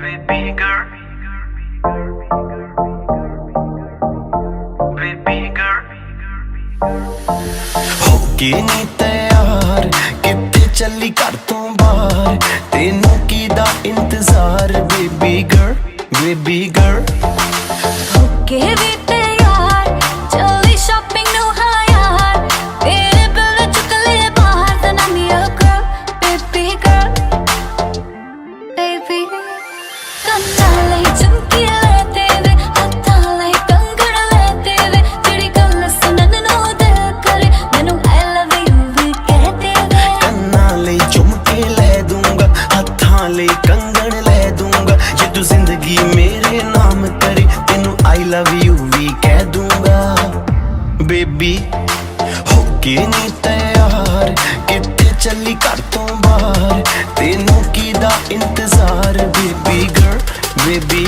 Baby girl, baby girl, ਹੋ ਕੇ ਨੀ ਤਿਆਰ ਕਿੱਥੇ ਚੱਲੀ ਘਰ ਤੋਂ ਬਾਹਰ ਤੈਨੂੰ ਕੀ ਦਾ ਇੰਤਜ਼ਾਰ baby girl baby girl Okay, we tayar, chali shopping nu hayar. Tere bele chukle bahar, then I'm your girl, baby girl, baby. Kanale chumki lete ve, hathale kangan lete ve. Jehdi gall sunan nu dil kare, mainu I love you vi kehte ve. ਕੰਨਾਂ ਲਈ ਝੁਮਕੇ ਲੈ ਦੂੰਗਾ ਹੱਥਾਂ ਲਈ ਕੰਗਣ ਲੈ ਦੂੰਗਾ ਜੇ ਤੂੰ ਜ਼ਿੰਦਗੀ ਮੇਰੇ ਨਾਮ ਕਰੇ ਤੈਨੂੰ ਆਈ ਲਵ ਯੂ ਵੀ ਕਹਿ ਦੂੰਗਾ ਬੇਬੀ ਹੋ ਕੇ ਨੀ ਤਿਆਰ ਕਿੱਥੇ ਚੱਲੀ ਘਰ ਤੋਂ ਬਾਹਰ ਤੈਨੂੰ ਕੀ ਦਾ ਇੰਤਜ਼ਾਰ ਬੇਬੀ ਗਰਲ ਬੇਬੀ